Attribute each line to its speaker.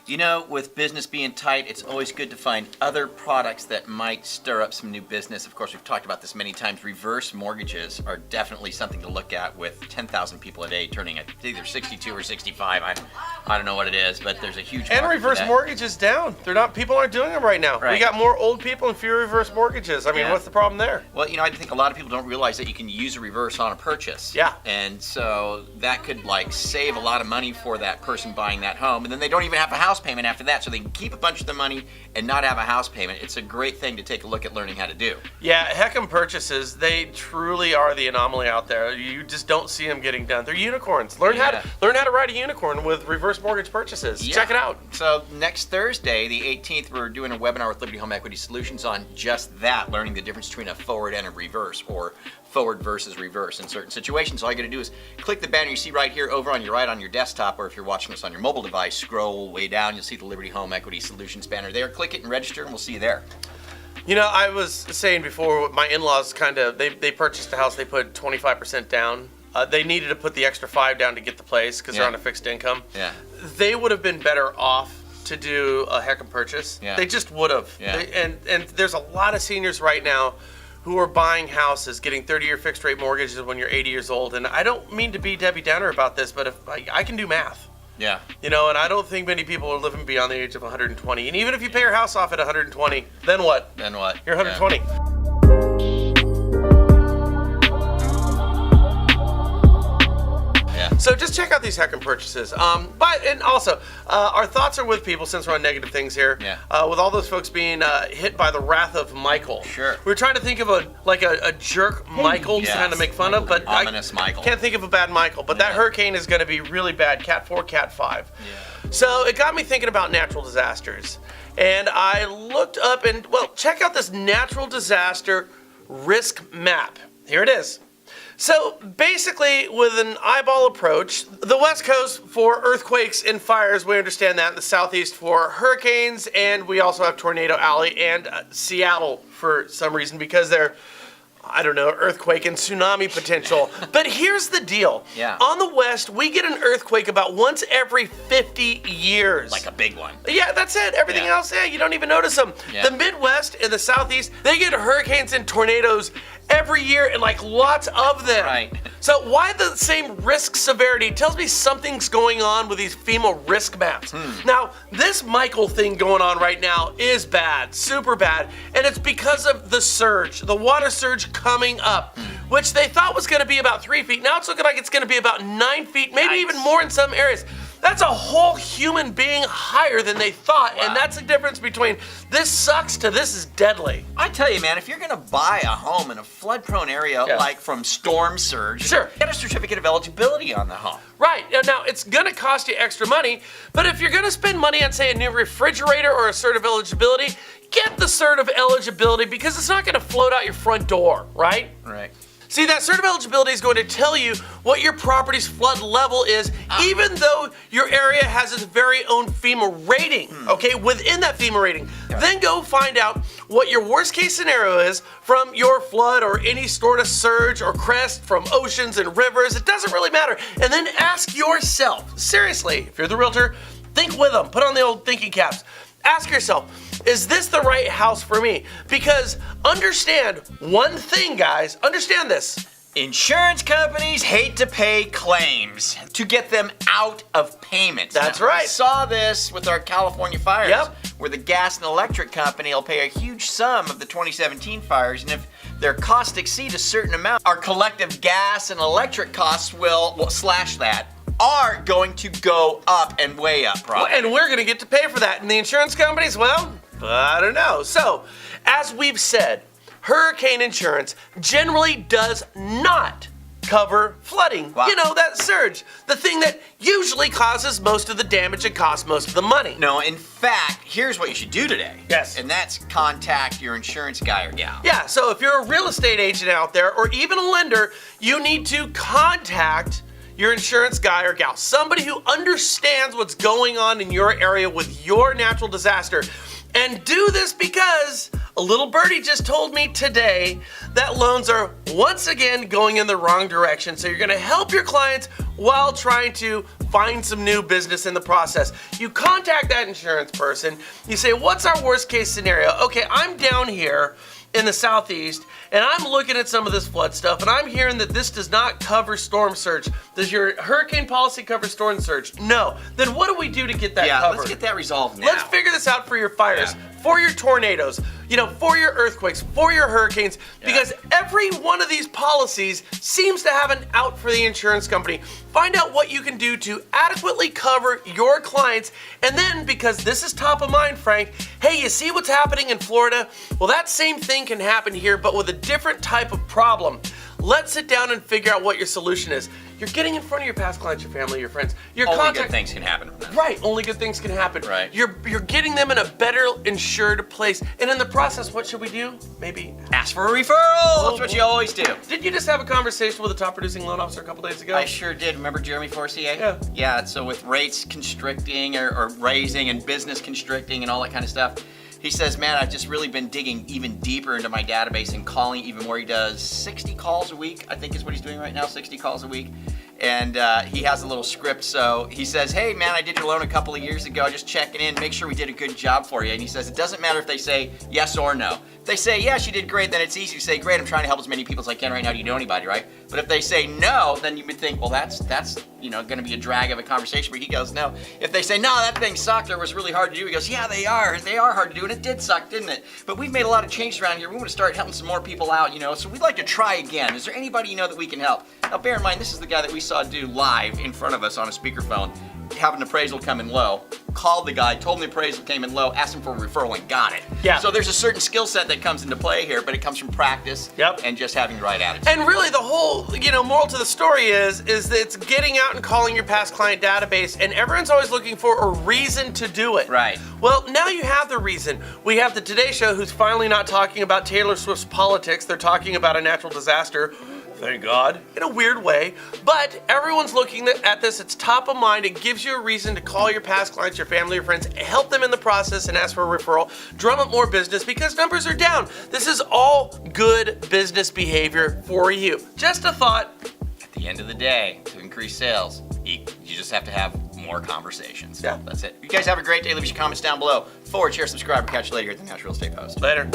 Speaker 1: You know, with business being tight, it's always good to find other products that might stir up some new business. Of course, we've talked about this many times. Reverse mortgages are definitely something to look at with 10,000 people a day turning at either 62 or 65. I don't know what it is, but there's a huge
Speaker 2: And
Speaker 1: market for
Speaker 2: reverse
Speaker 1: that.
Speaker 2: mortgages down. People aren't doing them right now.
Speaker 1: Right.
Speaker 2: We got more old people and fewer reverse mortgages. I mean,
Speaker 1: Yeah.
Speaker 2: what's the problem there?
Speaker 1: Well, you know, I think a lot of people don't realize that you can use a reverse on a purchase.
Speaker 2: Yeah.
Speaker 1: And so that could like save a lot of money for that person buying that home. And then they don't even have a house payment after that. So they can keep a bunch of the money and not have a house payment. It's a great thing to take a look at learning how to do.
Speaker 2: Yeah, HECM purchases, they truly are the anomaly out there. You just don't see them getting done. They're unicorns. Learn how to ride a unicorn with reverse mortgage purchases.
Speaker 1: Yeah.
Speaker 2: Check it out.
Speaker 1: So next Thursday, the 18th, we're doing a webinar with Liberty Home Equity Solutions on just that, learning the difference between a forward and a reverse, or forward versus reverse in certain situations. All you gotta do is click the banner you see right here over on your right on your desktop, or if you're watching us on your mobile device, scroll way down, you'll see the Liberty Home Equity Solutions banner there. Click it and register, and we'll see you there.
Speaker 2: You know, I was saying before, my in-laws they purchased the house, they put 25% down. They needed to put the extra 5 down to get the place because they're on a fixed income.
Speaker 1: Yeah.
Speaker 2: They would have been better off to do a HECM purchase.
Speaker 1: Yeah.
Speaker 2: They just would have.
Speaker 1: Yeah.
Speaker 2: And there's a lot of seniors right now who are buying houses, getting 30-year fixed rate mortgages when you're 80 years old. And I don't mean to be Debbie Downer about this, but if I can do math.
Speaker 1: Yeah.
Speaker 2: You know, and I don't think many people are living beyond the age of 120. And even if you pay your house off at 120, then what?
Speaker 1: Then what?
Speaker 2: You're 120.
Speaker 1: Yeah.
Speaker 2: So just check out these HECM purchases. And also, our thoughts are with people, since we're on negative things here.
Speaker 1: Yeah.
Speaker 2: With all those folks being hit by the wrath of Michael.
Speaker 1: Sure.
Speaker 2: We're trying to think of a jerk Michael to
Speaker 1: Yes.
Speaker 2: kind of make fun of, but
Speaker 1: Ominous Michael.
Speaker 2: Can't think of a bad Michael. But that hurricane is going to be really bad. Cat 4, Cat 5.
Speaker 1: Yeah.
Speaker 2: So it got me thinking about natural disasters. And I looked up and, check out this natural disaster risk map. Here it is. So basically, with an eyeball approach, the West Coast for earthquakes and fires, we understand that. The Southeast for hurricanes, and we also have Tornado Alley and Seattle for some reason because they're, earthquake and tsunami potential. But here's the deal.
Speaker 1: Yeah.
Speaker 2: On the West, we get an earthquake about once every 50 years.
Speaker 1: Like a big one.
Speaker 2: Yeah, that's it. Everything else, you don't even notice them.
Speaker 1: Yeah.
Speaker 2: The Midwest and the Southeast, they get hurricanes and tornadoes every year, and lots of them.
Speaker 1: Right.
Speaker 2: So why the same risk severity? It tells me something's going on with these FEMA risk maps. Now, this Michael thing going on right now is bad, super bad, and it's because of the surge, the water surge coming up, which they thought was going to be about 3 feet. Now it's looking like it's going to be about 9 feet, maybe even more in some areas. That's a whole human being higher than they thought, and that's the difference between this sucks to this is deadly.
Speaker 1: I tell you, man, if you're gonna buy a home in a flood-prone area, like from storm surge,
Speaker 2: Sure.
Speaker 1: get a certificate of eligibility on the home.
Speaker 2: Right, now it's gonna cost you extra money, but if you're gonna spend money on, say, a new refrigerator or a cert of eligibility, get the cert of eligibility because it's not gonna float out your front door, right?
Speaker 1: Right.
Speaker 2: See, that cert of eligibility is going to tell you what your property's flood level is, even though your area has its very own FEMA rating, okay, within that FEMA rating. Then go find out what your worst case scenario is from your flood or any sort of surge or crest from oceans and rivers. It doesn't really matter. And then ask yourself, seriously, if you're the realtor, think with them, put on the old thinking caps. Ask yourself, is this the right house for me? Because understand one thing, guys, understand this.
Speaker 1: Insurance companies hate to pay claims to get them out of payment.
Speaker 2: That's
Speaker 1: Now,
Speaker 2: right.
Speaker 1: We saw this with our California fires,
Speaker 2: Yep.
Speaker 1: where the gas and electric company will pay a huge sum of the 2017 fires, and if their costs exceed a certain amount, our collective gas and electric costs will slash that. Are going to go up and way up, probably.
Speaker 2: And we're going to get to pay for that. And the insurance companies, well, I don't know. So, as we've said, hurricane insurance generally does not cover flooding.
Speaker 1: Wow.
Speaker 2: You know, that surge. The thing that usually causes most of the damage and costs most of the money.
Speaker 1: No, in fact, here's what you should do today.
Speaker 2: Yes.
Speaker 1: And that's contact your insurance guy or gal.
Speaker 2: Yeah, so if you're a real estate agent out there or even a lender, you need to contact your insurance guy or gal, somebody who understands what's going on in your area with your natural disaster. And do this because A little birdie just told me today that loans are once again going in the wrong direction. So you're going to help your clients while trying to find some new business in the process. You contact that insurance person. You say, what's our worst case scenario? Okay, I'm down here in the southeast and I'm looking at some of this flood stuff and I'm hearing that this does not cover storm surge. Does your hurricane policy cover storm surge? No. Then what do we do to get that covered?
Speaker 1: Let's get that resolved now.
Speaker 2: Let's figure this out for your fires, for your tornadoes, for your earthquakes, for your hurricanes, because every one of these policies seems to have an out for the insurance company. Find out what you can do to adequately cover your clients, and then, because this is top of mind, Frank, hey, you see what's happening in Florida? Well, that same thing can happen here, but with a different type of problem. Let's sit down and figure out what your solution is. You're getting in front of your past clients, your family, your friends. Your
Speaker 1: Only good things can happen from that.
Speaker 2: Right, only good things can happen.
Speaker 1: Right.
Speaker 2: You're getting them in a better insured place. And in the process, what should we do? Maybe
Speaker 1: Ask for a referral. That's what you always do.
Speaker 2: Did you just have a conversation with a top producing loan officer a couple days ago?
Speaker 1: I sure did. Remember Jeremy Forcier?
Speaker 2: Yeah.
Speaker 1: Yeah, so with rates constricting or raising and business constricting and all that kind of stuff, he says, man, I've just really been digging even deeper into my database and calling even more. He does 60 calls a week, I think is what he's doing right now, 60 calls a week. And he has a little script. So he says, hey, man, I did your loan a couple of years ago. Just checking in, make sure we did a good job for you. And he says, it doesn't matter if they say yes or no. If they say, yes, you did great, then it's easy to say, great, I'm trying to help as many people as I can right now. Do you know anybody, right? But if they say no, then you would think, well, that's going to be a drag of a conversation. But he goes, no. If they say, no, that thing sucked or was really hard to do, he goes, yeah, they are hard to do, and it did suck, didn't it? But we've made a lot of changes around here. We want to start helping some more people out, so we'd like to try again. Is there anybody that we can help? Now, bear in mind, this is the guy that we saw do live in front of us on a speakerphone, have an appraisal come in low, called the guy, told him the appraisal came in low, asked him for a referral, and got it.
Speaker 2: Yeah.
Speaker 1: So there's a certain skill set that comes into play here, but it comes from practice and just having the right attitude.
Speaker 2: And really the whole, moral to the story is that it's getting out and calling your past client database, and everyone's always looking for a reason to do it.
Speaker 1: Right.
Speaker 2: Well, now you have the reason. We have the Today Show who's finally not talking about Taylor Swift's politics. They're talking about a natural disaster. Thank God, in a weird way. But everyone's looking at this. It's top of mind. It gives you a reason to call your past clients, your family, your friends, help them in the process and ask for a referral. Drum up more business because numbers are down. This is all good business behavior for you. Just a thought.
Speaker 1: At the end of the day, to increase sales, you just have to have more conversations.
Speaker 2: Yeah.
Speaker 1: That's it. You guys have a great day. Leave us your comments down below. Forward, share, subscribe. We'll catch you later here at the Natural Estate Post.
Speaker 2: Later.